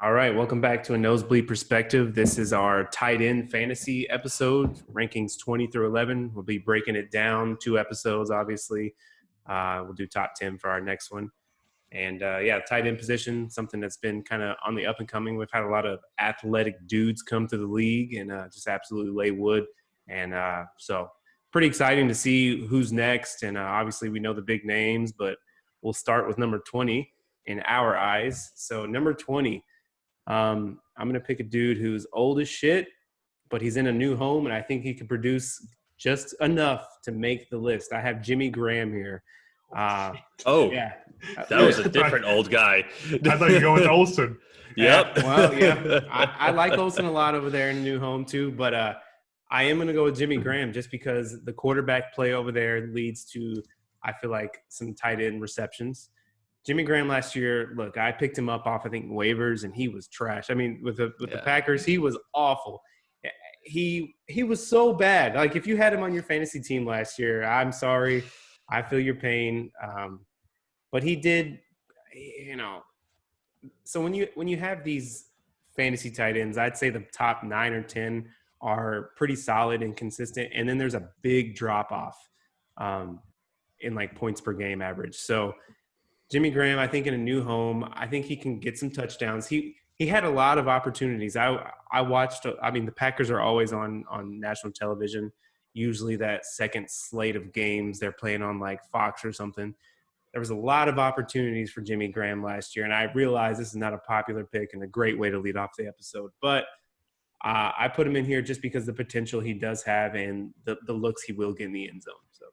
All right, welcome back to a Nosebleed Perspective. This is our tight end fantasy episode, rankings 20 through 11. We'll be breaking it down, 2 episodes, obviously. We'll do top 10 for our next one. And tight end position, something that's been kind of on the up and coming. We've had a lot of athletic dudes come to the league and just absolutely lay wood. And so pretty exciting to see who's next. And obviously we know the big names, but we'll start with number 20 in our eyes. So number 20. I'm going to pick a dude who's old as shit, but he's in a new home, and I think he could produce just enough to make the list. I have Jimmy Graham here. That was a different old guy. I thought you were going with Olsen. Yep. I like Olsen a lot over there in the new home too, but I am going to go with Jimmy Graham just because the quarterback play over there leads to, I feel like, some tight end receptions. Jimmy Graham last year, look, I picked him up off, I think, waivers, and he was trash. I mean, with the Packers, he was awful. He was so bad. Like, if you had him on your fantasy team last year, I'm sorry. I feel your pain. But he did, So when you have these fantasy tight ends, I'd say the top 9 or 10 are pretty solid and consistent, and then there's a big drop-off in, like, points per game average. So – Jimmy Graham, I think in a new home, I think he can get some touchdowns. He had a lot of opportunities. I watched. I mean, the Packers are always on national television. Usually that second slate of games they're playing on like Fox or something. There was a lot of opportunities for Jimmy Graham last year, and I realize this is not a popular pick and a great way to lead off the episode, but I put him in here just because the potential he does have and the looks he will get in the end zone. So.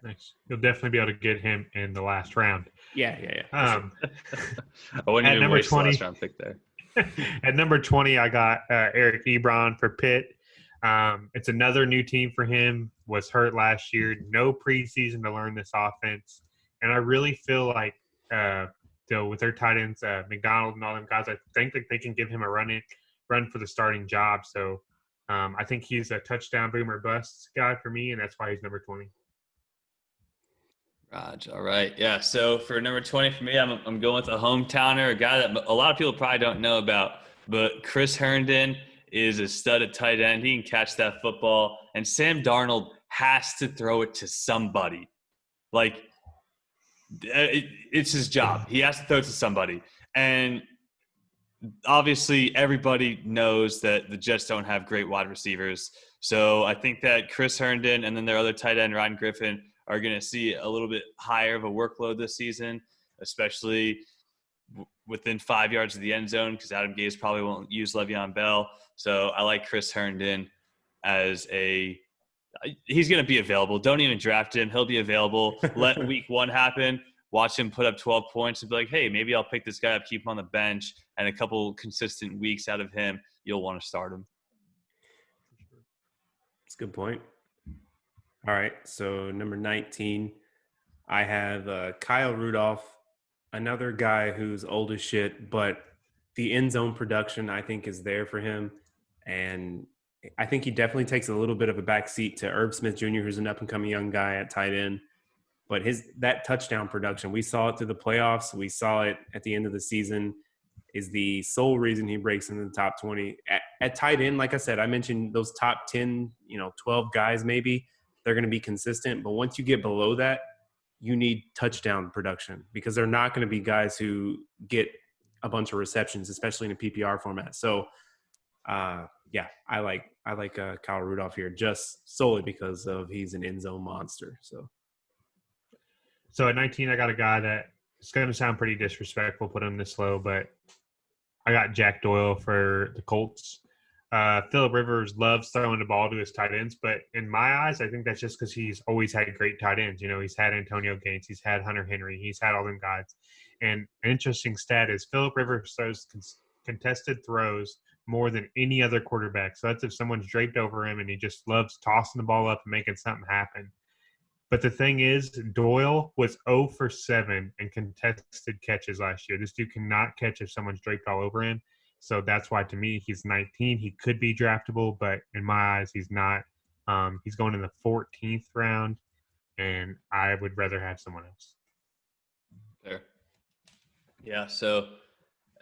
Nice. You'll definitely be able to get him in the last round. Yeah. I wouldn't even waste the last round pick there. At number 20, I got Eric Ebron for Pitt. It's another new team for him. Was hurt last year. No preseason to learn this offense. And I really feel like with their tight ends, McDonald and all them guys, I think that they can give him a run for the starting job. So I think he's a touchdown boomer bust guy for me, and that's why he's number 20. Raj, all right. Yeah, so for number 20 for me, I'm going with a hometowner, a guy that a lot of people probably don't know about, but Chris Herndon is a stud at tight end. He can catch that football, and Sam Darnold has to throw it to somebody. Like, it's his job. He has to throw it to somebody. And obviously everybody knows that the Jets don't have great wide receivers. So I think that Chris Herndon and then their other tight end, Ryan Griffin, are going to see a little bit higher of a workload this season, especially within 5 yards of the end zone, because Adam Gase probably won't use Le'Veon Bell. So I like Chris Herndon he's going to be available. Don't even draft him. He'll be available. Let week 1 happen. Watch him put up 12 points and be like, hey, maybe I'll pick this guy up, keep him on the bench, and a couple consistent weeks out of him, you'll want to start him. That's a good point. All right, so number 19, I have Kyle Rudolph, another guy who's old as shit, but the end zone production I think is there for him, and I think he definitely takes a little bit of a backseat to Irv Smith Jr., who's an up-and-coming young guy at tight end. But that touchdown production, we saw it through the playoffs, we saw it at the end of the season, is the sole reason he breaks into the top 20. At tight end, like I said, I mentioned those top 10, 12 guys maybe. They're going to be consistent. But once you get below that, you need touchdown production because they're not going to be guys who get a bunch of receptions, especially in a PPR format. So, I like Kyle Rudolph here just solely because of he's an end zone monster. So at 19, I got a guy that it's going to sound pretty disrespectful, put him this low, but I got Jack Doyle for the Colts. Phillip Rivers loves throwing the ball to his tight ends, but in my eyes, I think that's just because he's always had great tight ends. He's had Antonio Gates, he's had Hunter Henry, he's had all them guys. And an interesting stat is Phillip Rivers throws contested throws more than any other quarterback. So that's if someone's draped over him and he just loves tossing the ball up and making something happen. But the thing is, Doyle was 0 for 7 in contested catches last year. This dude cannot catch if someone's draped all over him. So that's why, to me, he's 19. He could be draftable, but in my eyes, he's not. He's going in the 14th round, and I would rather have someone else. Fair. Yeah, so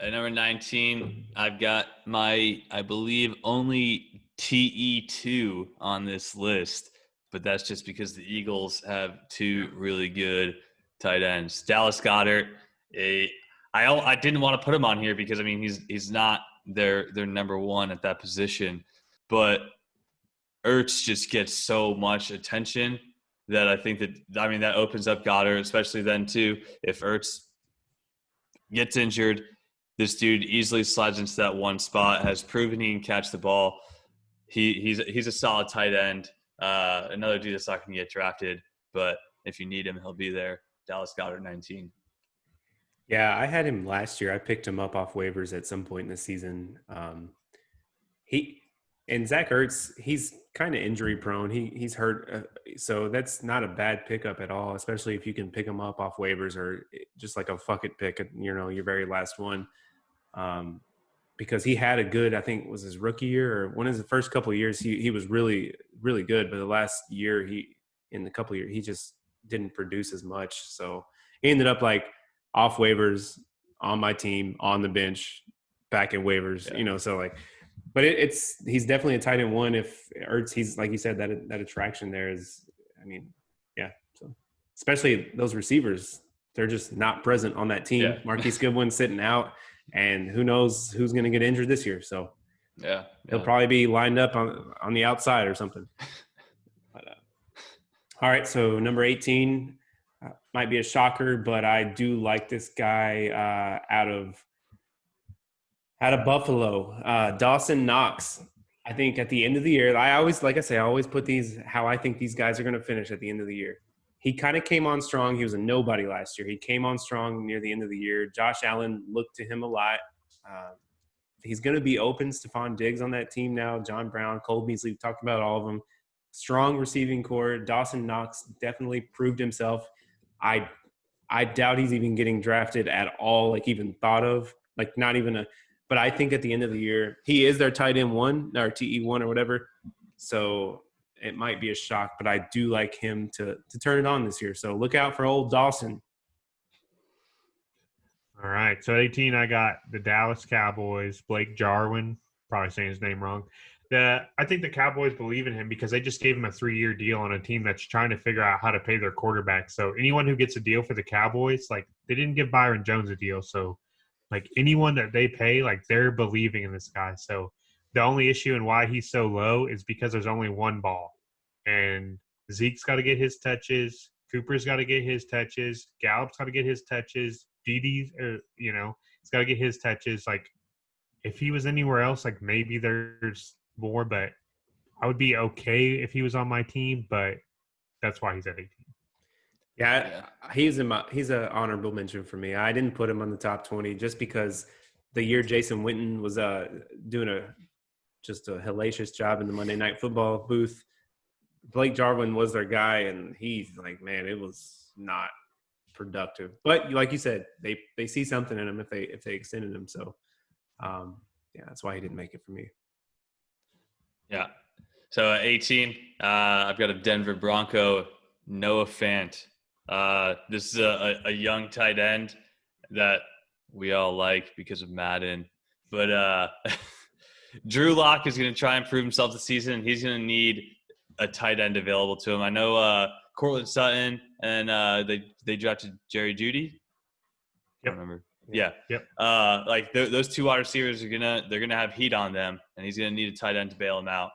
At number 19, I've got my, I believe, only TE2 on this list, but that's just because the Eagles have two really good tight ends. Dallas Goedert, I didn't want to put him on here because I mean he's not their number one at that position, but Ertz just gets so much attention that I think that opens up Goddard, especially then too if Ertz gets injured. This dude easily slides into that one spot. Has proven he can catch the ball. He's a solid tight end. Another dude that's not going to get drafted, but if you need him, he'll be there. Dallas Goedert, 19. Yeah, I had him last year. I picked him up off waivers at some point in the season. He and Zach Ertz, he's kind of injury prone. He's hurt, so that's not a bad pickup at all. Especially if you can pick him up off waivers or just like a fuck it pick, your very last one. Because he had a good, I think it was his rookie year or one of his first couple of years, he was really, really good. But the last year in the couple of years, he just didn't produce as much. So he ended up like off waivers on my team, on the bench, back in waivers, so like, but he's definitely a tight end one. If Ertz, he's like you said, that attraction there is, I mean, yeah. So especially those receivers, they're just not present on that team. Yeah. Marquise Goodwin sitting out. And who knows who's going to get injured this year? So he'll probably be lined up on the outside or something. But, all right, so number 18 might be a shocker, but I do like this guy out of Buffalo, Dawson Knox. I think at the end of the year, I always put how I think these guys are going to finish at the end of the year. He kind of came on strong. He was a nobody last year. He came on strong near the end of the year. Josh Allen looked to him a lot. He's going to be open. Stephon Diggs on that team now. John Brown, Cole Beasley, we've talked about all of them. Strong receiving core. Dawson Knox definitely proved himself. I doubt he's even getting drafted at all, like even thought of. Like not even but I think at the end of the year, he is their tight end one, or TE1 or whatever. So it might be a shock, but I do like him to turn it on this year. So look out for old Dawson. All right. So 18, I got the Dallas Cowboys, Blake Jarwin, probably saying his name wrong. I think the Cowboys believe in him because they just gave him a 3-year deal on a team that's trying to figure out how to pay their quarterback. So anyone who gets a deal for the Cowboys, like they didn't give Byron Jones a deal. So like anyone that they pay, like they're believing in this guy. So the only issue and why he's so low is because there's only one ball. And Zeke's got to get his touches. Cooper's got to get his touches. Gallup's got to get his touches. Dede, he's got to get his touches. Like, if he was anywhere else, like maybe there's more, but I would be okay if he was on my team, but that's why he's at 18. Yeah, he's an honorable mention for me. I didn't put him on the top 20 just because the year Jason Witten was doing a hellacious job in the Monday Night Football booth. Blake Jarwin was their guy, and he's like, man, it was not productive. But like you said, they see something in him if they extended him. So, that's why he didn't make it for me. Yeah. So 18, I've got a Denver Bronco, Noah Fant. This is a young tight end that we all like because of Madden. But Drew Lock is going to try and prove himself this season, and he's going to need a tight end available to him. I know Cortland Sutton and they drafted Jerry Jeudy. Yep. I don't remember. Yeah. Yep. Like those two wide receivers they're gonna have heat on them, and he's gonna need a tight end to bail him out.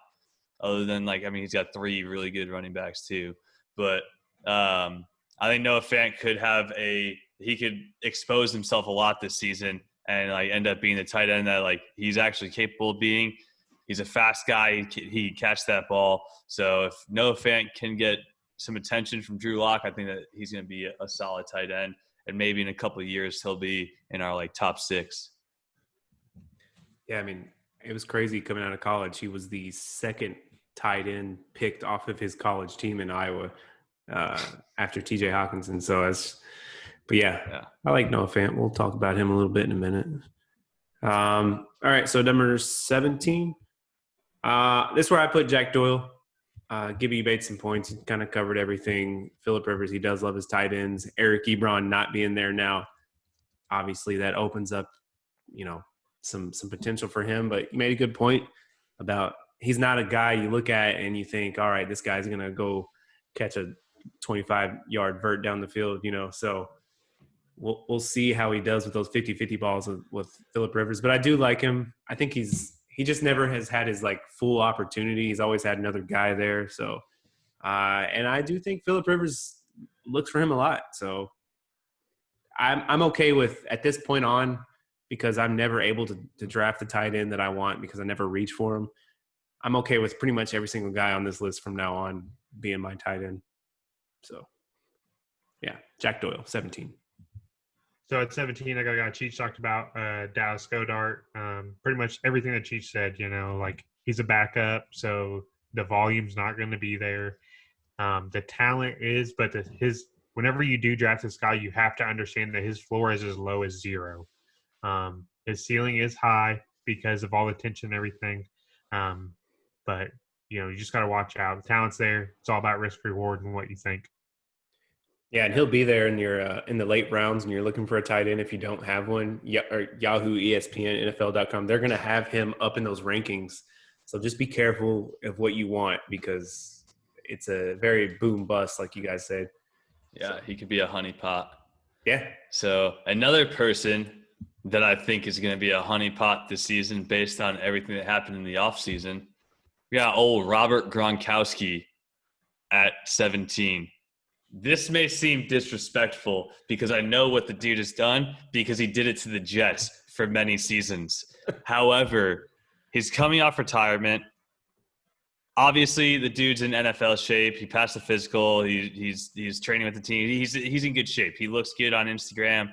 Other than he's got 3 really good running backs too. But I think Noah Fant he could expose himself a lot this season and end up being the tight end that he's actually capable of being. He's a fast guy. He catch that ball. So if Noah Fant can get some attention from Drew Lock, I think that he's going to be a solid tight end. And maybe in a couple of years, he'll be in our top 6. Yeah, I mean, it was crazy coming out of college. He was the second tight end picked off of his college team in Iowa after TJ Hawkinson. So but yeah, I like Noah Fant. We'll talk about him a little bit in a minute. All right, so number 17. This is where I put Jack Doyle. Gibby Bates some points. He kind of covered everything. Phillip Rivers, he does love his tight ends. Eric Ebron not being there now. Obviously, that opens up some potential for him. But you made a good point about he's not a guy you look at and you think, all right, this guy's going to go catch a 25-yard vert down the field, So we'll see how he does with those 50-50 balls with Phillip Rivers. But I do like him. I think he just never has had his full opportunity. He's always had another guy there. So, and I do think Phillip Rivers looks for him a lot. So I'm okay with at this point on, because I'm never able to draft the tight end that I want because I never reach for him. I'm okay with pretty much every single guy on this list from now on being my tight end. So, yeah, Jack Doyle, 17. So at 17, I got a guy Cheech talked about, Dallas Goedert. Pretty much everything that Cheech said, he's a backup, so the volume's not going to be there. The talent is, but whenever you do draft this guy, you have to understand that his floor is as low as 0. His ceiling is high because of all the tension and everything. But, you just got to watch out. The talent's there. It's all about risk reward and what you think. Yeah, and he'll be there in your in the late rounds and you're looking for a tight end if you don't have one. Or Yahoo, ESPN, NFL.com, they're going to have him up in those rankings. So just be careful of what you want because it's a very boom bust, like you guys said. Yeah, he could be a honeypot. Yeah. So another person that I think is going to be a honeypot this season based on everything that happened in the offseason, we got old Robert Gronkowski at 17. This may seem disrespectful because I know what the dude has done because he did it to the Jets for many seasons. However, he's coming off retirement. Obviously, the dude's in NFL shape. He passed the physical. He's training with the team. He's in good shape. He looks good on Instagram.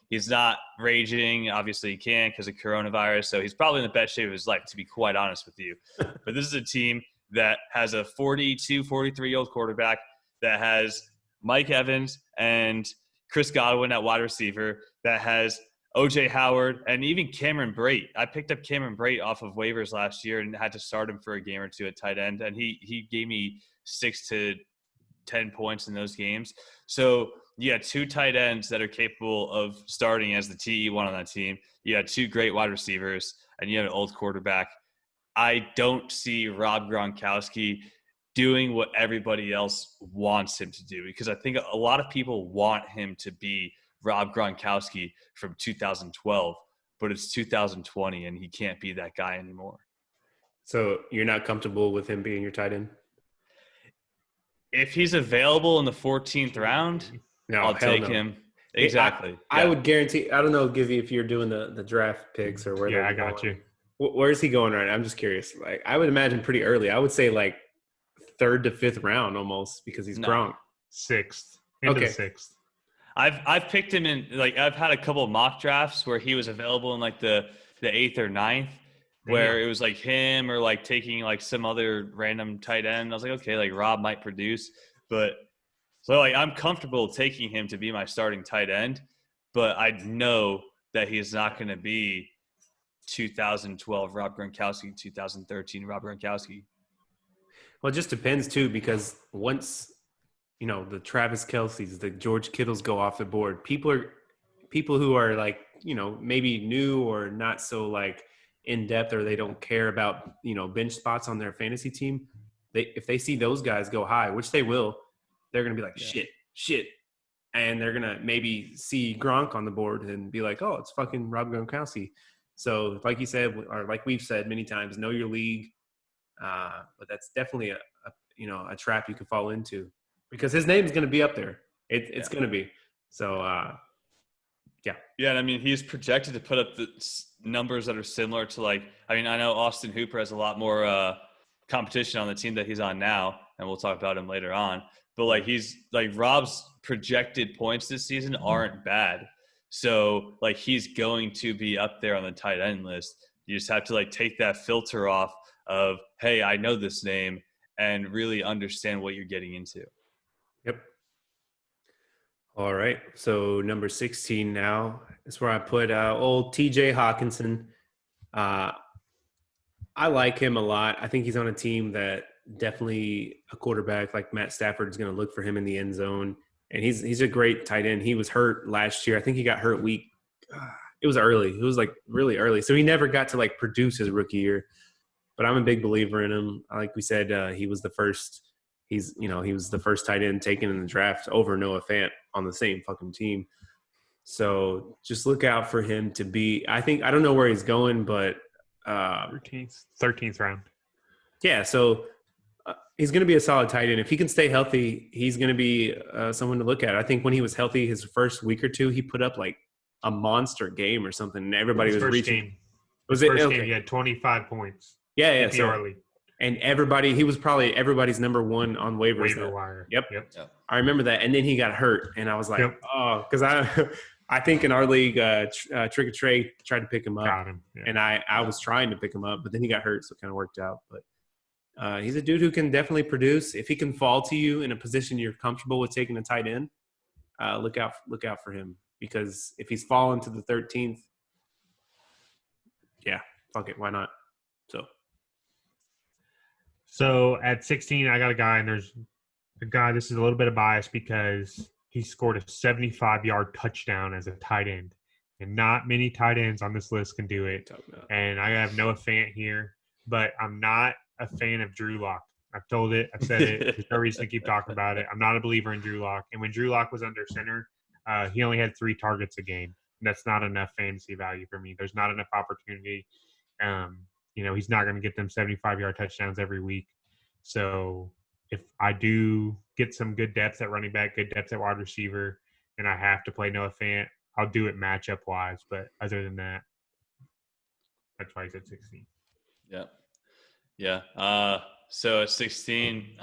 He's not raging. Obviously, he can't because of coronavirus. So he's probably in the best shape of his life, to be quite honest with you. But this is a team that has a 42, 43-year-old quarterback that has Mike Evans and Chris Godwin at wide receiver, that has O.J. Howard and even Cameron Brate. I picked up Cameron Brate off of waivers last year and had to start him for a game or two at tight end, and he gave me 6 to 10 points in those games. So you got 2 tight ends that are capable of starting as the TE1 on that team. You got 2 great wide receivers, and you have an old quarterback. I don't see Rob Gronkowski doing what everybody else wants him to do because I think a lot of people want him to be Rob Gronkowski from 2012, but it's 2020 and he can't be that guy anymore. So you're not comfortable with him being your tight end? If he's available in the 14th round, I'll take him. Exactly. I would guarantee. I don't know, Givy, if you're doing the draft picks or where. Yeah, I got you. Where's he going right now? I'm just curious. I would imagine pretty early. I would say 3rd to 5th round almost because he's Gronk. 6th. Into the 6th. I've picked him in I've had a couple of mock drafts where he was available in the 8th or 9th where it was him or taking some other random tight end. I was okay, Rob might produce, but so I'm comfortable taking him to be my starting tight end, but I know that he's not going to be 2012 Rob Gronkowski, 2013 Rob Gronkowski. Well, it just depends too, because once the Travis Kelce's, the George Kittles go off the board, people who are maybe new or not so in depth, or they don't care about bench spots on their fantasy team. If they see those guys go high, which they will, they're gonna be shit, and they're gonna maybe see Gronk on the board and be oh, it's fucking Rob Gronkowski. So, like you said, or like we've said many times, know your league. But that's definitely a trap you can fall into because his name is going to be up there. It's going to be. So, yeah. Yeah, and I mean, he's projected to put up the numbers that are similar to I know Austin Hooper has a lot more competition on the team that he's on now, and we'll talk about him later on. But he's Rob's projected points this season aren't bad. So he's going to be up there on the tight end list. You just have to take that filter off of, hey, I know this name, and really understand what you're getting into. Yep. All right. So number 16 now is where I put old TJ Hawkinson. I like him a lot. I think he's on a team that definitely a quarterback like Matt Stafford is going to look for him in the end zone. And he's a great tight end. He was hurt last year. I think he got hurt week it was early. It was like really early. So he never got to like produce his rookie year. But I'm a big believer in him. Like we said, he was the first. He was the first tight end taken in the draft over Noah Fant on the same fucking team. So just look out for him to be. I don't know where he's going, but 13th round. yeah. So he's going to be a solid tight end if he can stay healthy. He's going to be someone to look at. I think when he was healthy, his first week or two, he put up like a monster game or something, and everybody was reaching. Game. Was it first okay? game? He had 25 points. Yeah. PPR So, league. and he was probably everybody's number one on waivers. Waiver wire. Yep. Yep. I remember that. And then he got hurt, and I was like, Yep. oh, because I think in our league, Trick or Trey tried to pick him up, Got him. Yeah. and I was trying to pick him up, but then he got hurt, so it kind of worked out. But he's a dude who can definitely produce. If he can fall to you in a position you're comfortable with taking a tight end, look out for him, because if he's fallen to the 13th, yeah, fuck it, why not? So at 16, I got a guy, and there's a guy. This is a little bit of bias because he scored a 75-yard touchdown as a tight end, and not many tight ends on this list can do it. And I have Noah Fant here, but I'm not a fan of Drew Lock. I've told it. I've said it. There's no reason to keep talking about it. I'm not a believer in Drew Lock. And when Drew Lock was under center, he only had 3 targets a game. That's not enough fantasy value for me. There's not enough opportunity. He's not going to get them 75-yard touchdowns every week. So if I do get some good depth at running back, good depth at wide receiver, and I have to play Noah Fant, I'll do it matchup-wise. But other than that, that's why he's at 16. Yeah. So at 16,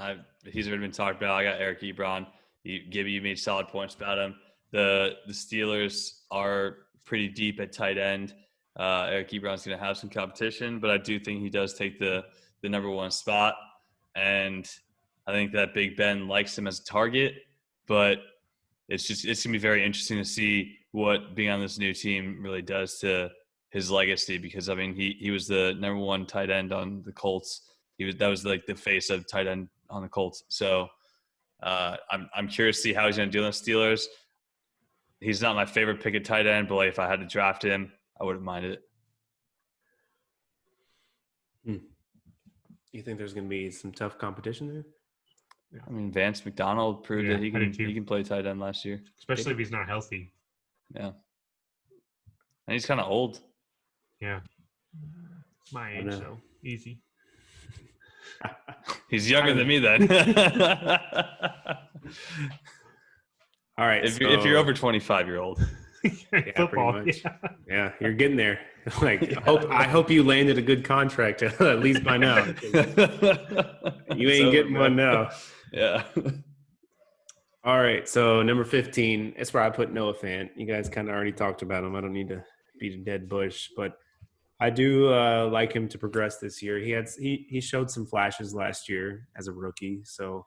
he's already been talked about. I got Eric Ebron. You made solid points about him. The Steelers are pretty deep at tight end. Eric Ebron's going to have some competition, but I do think he does take the number 1 spot. And I think that Big Ben likes him as a target, but it's going to be very interesting to see what being on this new team really does to his legacy, because I mean, he was the number 1 tight end on the Colts. That was like the face of tight end on the Colts. So I'm curious to see how he's going to do in the Steelers. He's not my favorite pick at tight end, but like if I had to draft him, I wouldn't mind it. You think there's going to be some tough competition there? I mean, Vance McDonald proved that he can play tight end last year, especially if he's not healthy. Yeah, and he's kind of old. Yeah, my age, so easy. He's younger than me then. All right. If you're over 25, you're old. Yeah, football. pretty much. Yeah, you're getting there. Like, I hope you landed a good contract at least by now. You ain't getting one now. Yeah. All right. So number 15, that's where I put Noah Fant. You guys kind of already talked about him. I don't need to beat a dead bush, but I do like him to progress this year. He showed some flashes last year as a rookie. So,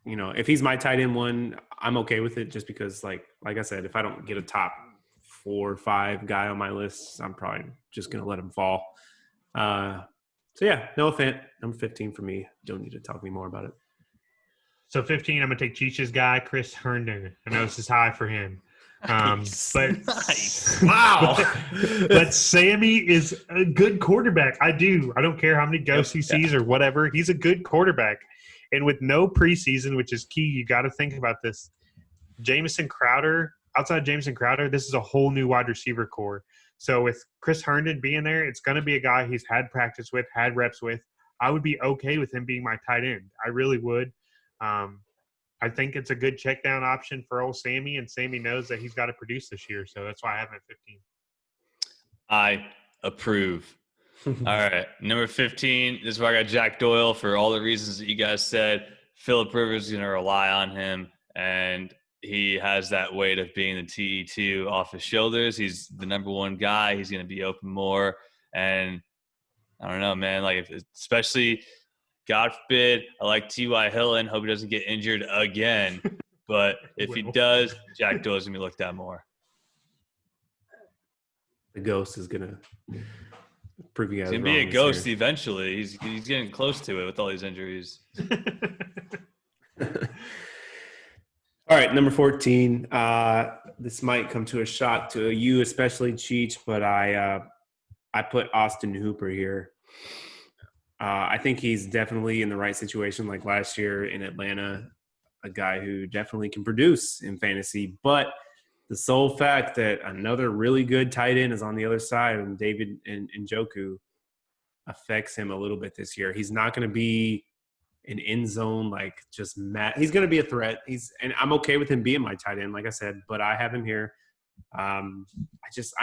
if he's my tight end 1, I'm okay with it, just because like I said, if I don't get a top 4 or 5 guy on my list, I'm probably just going to let him fall. So yeah, Noah Fant, number 15 for me. Don't need to talk me more about it. So 15, I'm going to take Cheech's guy, Chris Herndon. I know this is high for him. Nice. Wow. But Sammy is a good quarterback. I don't care how many ghosts he sees or whatever. He's a good quarterback. And with no preseason, which is key, you got to think about this. Jamison Crowder, outside Jamison Crowder, this is a whole new wide receiver core. So with Chris Herndon being there, it's going to be a guy he's had practice with, had reps with. I would be okay with him being my tight end. I really would. I think it's a good check down option for old Sammy, and Sammy knows that he's got to produce this year. So that's why I have him at 15. I approve. All right. Number 15, this is where I got Jack Doyle for all the reasons that you guys said. Phillip Rivers is going to rely on him, and he has that weight of being the TE2 off his shoulders. He's the number 1 guy. He's going to be open more. And I don't know, man, like especially – God forbid, I like T.Y. Hilton. Hope he doesn't get injured again. But if he does, Jack Doyle's going to be looked at more. The ghost is going to prove you guys wrong. He's going to be a ghost eventually. He's getting close to it with all these injuries. All right, number 14. This might come to a shock to you, especially Cheech, but I put Austin Hooper here. I think he's definitely in the right situation, like last year in Atlanta, a guy who definitely can produce in fantasy. But the sole fact that another really good tight end is on the other side, and David and Njoku affects him a little bit this year. He's not going to be an end zone like just he's going to be a threat. And I'm okay with him being my tight end, like I said, but I have him here. I'm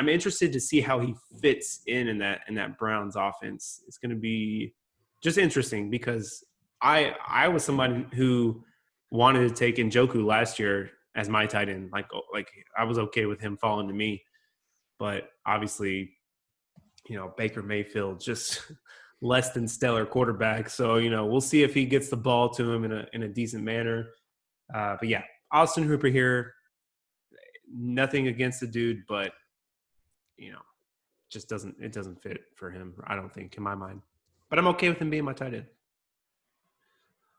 interested to see how he fits in that Browns offense. It's going to be just interesting because I was somebody who wanted to take Njoku last year as my tight end. Like I was okay with him falling to me, but obviously, Baker Mayfield just less than stellar quarterback. So, we'll see if he gets the ball to him in a decent manner. But yeah, Austin Hooper here. Nothing against the dude, but just doesn't fit for him, I don't think, in my mind. But I'm okay with him being my tight end.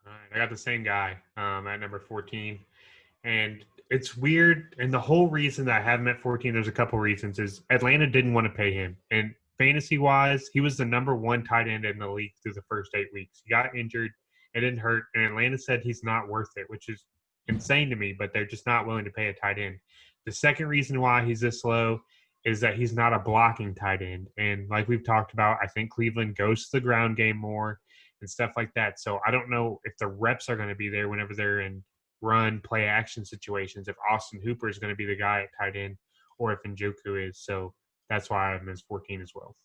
All right, I got the same guy at number 14. And it's weird. And the whole reason that I have him at 14, there's a couple reasons, is Atlanta didn't want to pay him. And fantasy-wise, he was the number one tight end in the league through the first 8 weeks. He got injured. It didn't hurt. And Atlanta said he's not worth it, which is insane to me, but they're just not willing to pay a tight end. The second reason why he's this low is that he's not a blocking tight end. And like we've talked about, I think Cleveland goes to the ground game more and stuff like that. So I don't know if the reps are going to be there whenever they're in run, play action situations, if Austin Hooper is going to be the guy at tight end or if Njoku is. So that's why I have him as 14 as well.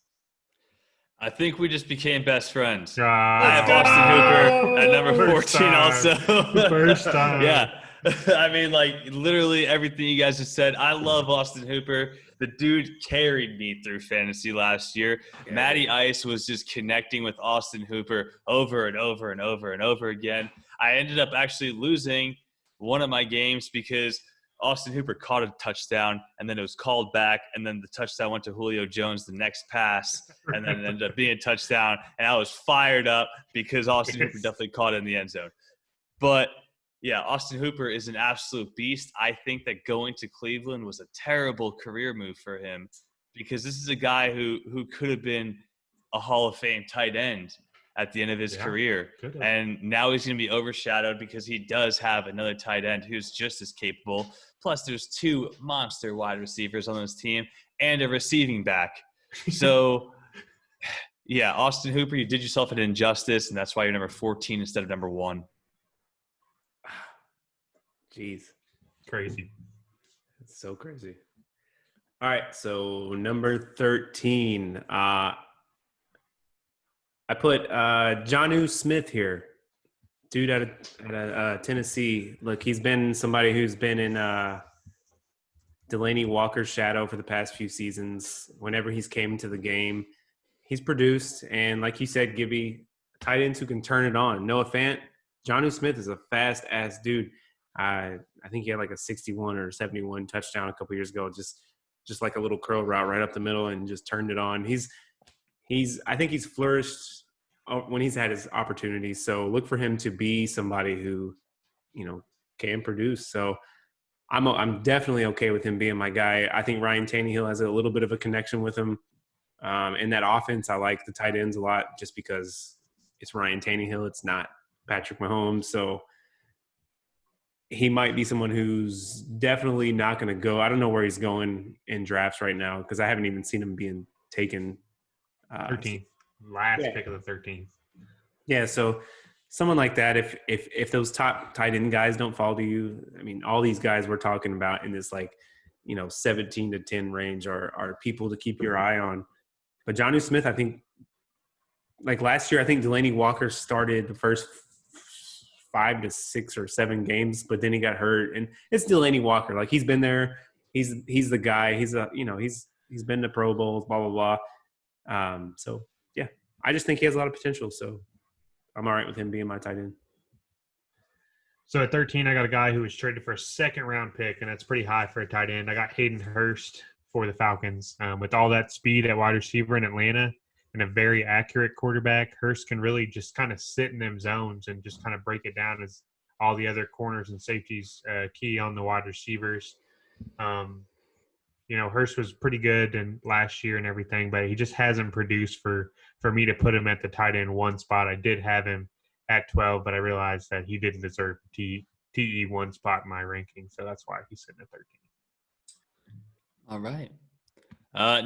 I think we just became best friends. I have Austin Hooper at number 14 also. First time. Yeah. I mean, like, literally everything you guys just said. I love Austin Hooper. The dude carried me through fantasy last year. Yeah. Matty Ice was just connecting with Austin Hooper over and over and over and over again. I ended up actually losing one of my games because Austin Hooper caught a touchdown, and then it was called back, and then the touchdown went to Julio Jones the next pass, and then it ended up being a touchdown, and I was fired up because Austin Hooper definitely caught it in the end zone. But – yeah, Austin Hooper is an absolute beast. I think that going to Cleveland was a terrible career move for him because this is a guy who could have been a Hall of Fame tight end at the end of his career. And now he's going to be overshadowed because he does have another tight end who's just as capable. Plus, there's 2 monster wide receivers on this team and a receiving back. So, yeah, Austin Hooper, you did yourself an injustice, and that's why you're number 14 instead of number 1. Jeez. Crazy. It's so crazy. All right, so number 13. I put Jonnu Smith here. Dude out of Tennessee. Look, he's been somebody who's been in Delaney Walker's shadow for the past few seasons. Whenever he's came into the game, he's produced. And like you said, Gibby, tight ends who can turn it on. Noah Fant, Jonnu Smith is a fast-ass dude. I think he had like a 61 or 71 touchdown a couple years ago, just like a little curl route right up the middle and just turned it on. I think he's flourished when he's had his opportunities. So look for him to be somebody who, can produce. So I'm definitely okay with him being my guy. I think Ryan Tannehill has a little bit of a connection with him. In that offense, I like the tight ends a lot just because it's Ryan Tannehill. It's not Patrick Mahomes. So he might be someone who's definitely not going to go. I don't know where he's going in drafts right now because I haven't even seen him being taken. 13th. Last pick of the 13th. Yeah, so someone like that, if those top tight end guys don't fall to you, I mean, all these guys we're talking about in this 17 to 10 range are people to keep your eye on. But Jonnu Smith, I think, like last year, I think Delaney Walker started the first 5 to 6 or 7 games, but then he got hurt, and it's Delaney Walker. Like he's been there, he's the guy. He's he's been to Pro Bowls, blah blah blah. So yeah, I just think he has a lot of potential. So I'm all right with him being my tight end. So at 13, I got a guy who was traded for a 2nd round pick, and that's pretty high for a tight end. I got Hayden Hurst for the Falcons. With all that speed at wide receiver in Atlanta and a very accurate quarterback, Hurst can really just kind of sit in them zones and just kind of break it down as all the other corners and safeties key on the wide receivers. Hurst was pretty good and last year and everything, but he just hasn't produced for me to put him at the tight end one spot. I did have him at 12, but I realized that he didn't deserve TE one spot in my ranking, so that's why he's sitting at 13. All right.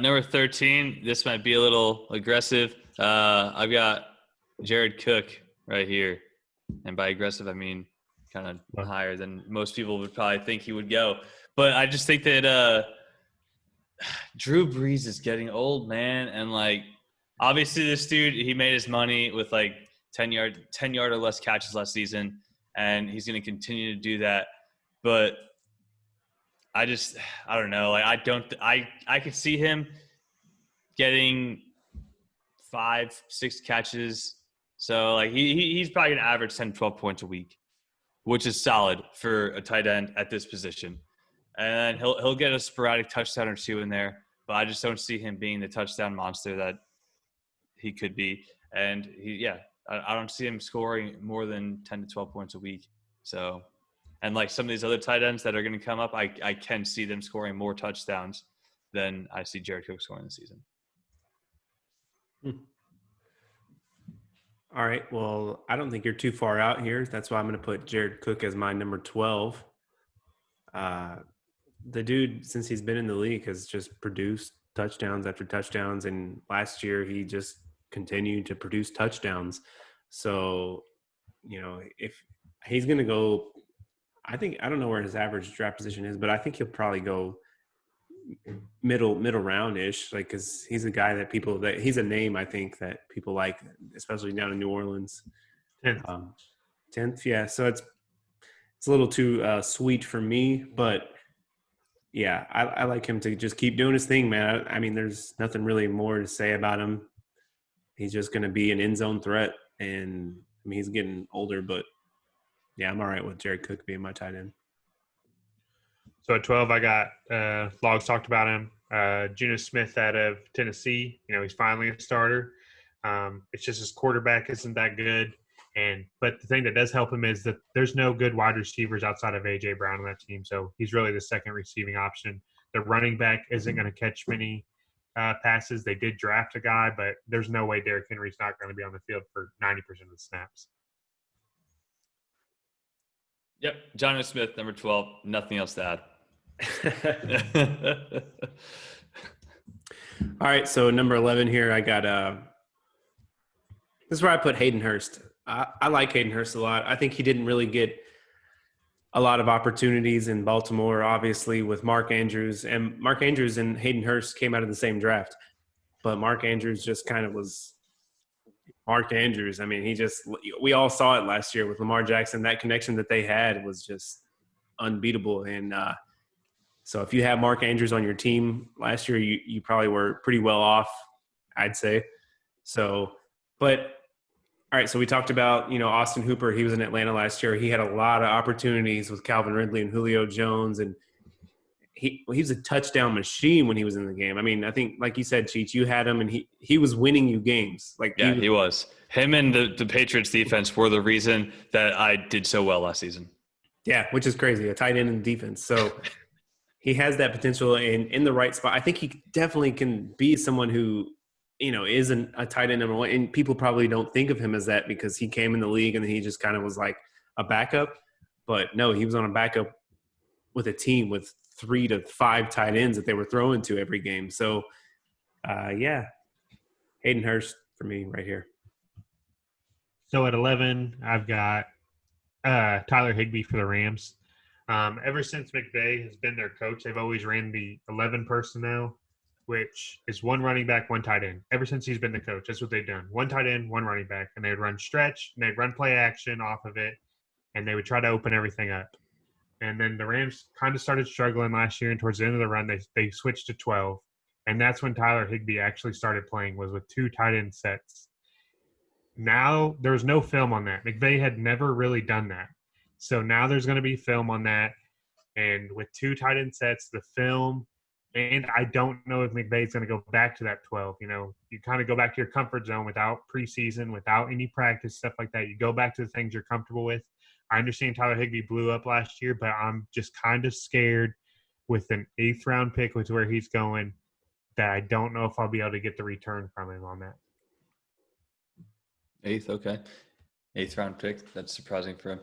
Number 13, this might be a little aggressive. I've got Jared Cook right here. And by aggressive, I mean kind of higher than most people would probably think he would go. But I just think that Drew Brees is getting old, man. And, obviously this dude, he made his money with, 10-yard or less catches last season. And he's going to continue to do that. But I don't know. I could see him getting 5-6 catches. So he's probably gonna average 10, 12 points a week, which is solid for a tight end at this position. And he'll get a sporadic touchdown or two in there, but I just don't see him being the touchdown monster that he could be. And I don't see him scoring more than 10 to 12 points a week. So, and some of these other tight ends that are going to come up, I can see them scoring more touchdowns than I see Jared Cook scoring this season. All right. Well, I don't think you're too far out here. That's why I'm going to put Jared Cook as my number 12. The dude, since he's been in the league, has just produced touchdowns after touchdowns. And last year, he just continued to produce touchdowns. So, if he's going to go, I don't know where his average draft position is, but I think he'll probably go middle round-ish, because he's a guy that he's a name I think that people like, especially down in New Orleans. 10th, yeah. So it's a little too sweet for me, but yeah, I like him to just keep doing his thing, man. I mean, there's nothing really more to say about him. He's just going to be an end zone threat, and I mean, he's getting older, but yeah, I'm all right with Jared Cook being my tight end. So at 12, I got Logs talked about him. Geno Smith out of Tennessee. He's finally a starter. It's just his quarterback isn't that good. But the thing that does help him is that there's no good wide receivers outside of A.J. Brown on that team. So he's really the second receiving option. The running back isn't going to catch many passes. They did draft a guy, but there's no way Derrick Henry's not going to be on the field for 90% of the snaps. Yep. Jonnu Smith, number 12. Nothing else to add. All right, so number 11 here, I got this is where I put Hayden Hurst. I like Hayden Hurst a lot. I think he didn't really get a lot of opportunities in Baltimore, obviously, with Mark Andrews. And Mark Andrews and Hayden Hurst came out of the same draft. But Mark Andrews just kind of was Mark Andrews. I mean, we all saw it last year with Lamar Jackson. That connection that they had was just unbeatable. And so if you have Mark Andrews on your team last year, you probably were pretty well off, I'd say. So, but all right, so we talked about, Austin Hooper. He was in Atlanta last year. He had a lot of opportunities with Calvin Ridley and Julio Jones, and he was a touchdown machine when he was in the game. I mean, I think, like you said, Cheech, you had him, and he was winning you games. He was. Him and the Patriots defense were the reason that I did so well last season. Yeah, which is crazy, a tight end in defense. So he has that potential in the right spot. I think he definitely can be someone who, isn't a tight end number one. And people probably don't think of him as that because he came in the league and he just kind of was like a backup. But no, he was on a backup with a team with 3 to 5 tight ends that they were throwing to every game. So, yeah, Hayden Hurst for me right here. So at 11, I've got Tyler Higbee for the Rams. Ever since McVay has been their coach, they've always ran the 11 personnel, which is one running back, one tight end. Ever since he's been the coach, that's what they've done. One tight end, one running back. And they would run stretch, and they'd run play action off of it, and they would try to open everything up. And then the Rams kind of started struggling last year, and towards the end of the run, they switched to 12. And that's when Tyler Higbee actually started playing, was with 2 tight end sets. Now there's no film on that. McVay had never really done that. So now there's going to be film on that. And with 2 tight end sets, the film, and I don't know if McVay's going to go back to that 12. You kind of go back to your comfort zone without preseason, without any practice, stuff like that. You go back to the things you're comfortable with. I understand Tyler Higbee blew up last year, but I'm just kind of scared with an 8th round pick, with where he's going, that I don't know if I'll be able to get the return from him on that. 8th, okay. 8th round pick. That's surprising for him.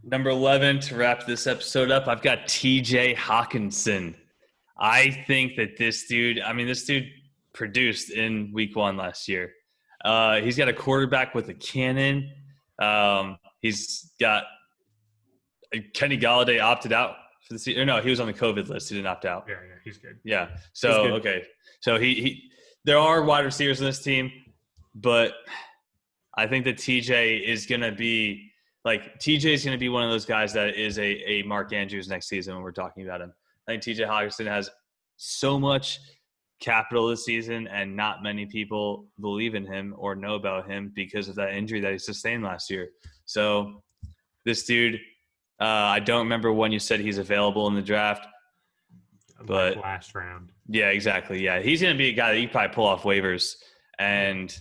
Number 11, to wrap this episode up, I've got TJ Hawkinson. I think that this dude produced in week 1 last year. He's got a quarterback with a cannon. He's got Kenny Galladay opted out for the season. Or no, he was on the COVID list. He didn't opt out. Yeah, he's good. Yeah. So, good. okay. So there are wide receivers in this team, but I think that TJ is going to be one of those guys that is a Mark Andrews next season when we're talking about him. I think TJ Hawkinson has so much capital this season, and not many people believe in him or know about him because of that injury that he sustained last year. So this dude, I don't remember when you said he's available in the draft, but last round. Yeah, exactly. Yeah, he's going to be a guy that you probably pull off waivers, and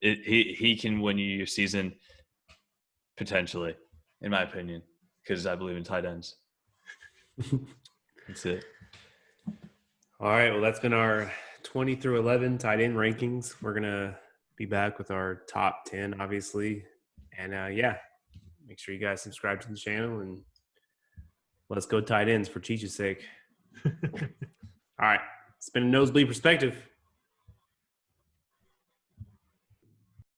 he can win you your season potentially, in my opinion, because I believe in tight ends. That's it. All right. Well, that's been our 20 through 11 tight end rankings. We're going to be back with our top 10, obviously. And make sure you guys subscribe to the channel, and let's go tight ends for Cheech's sake. All right. It's been a Nosebleed Perspective.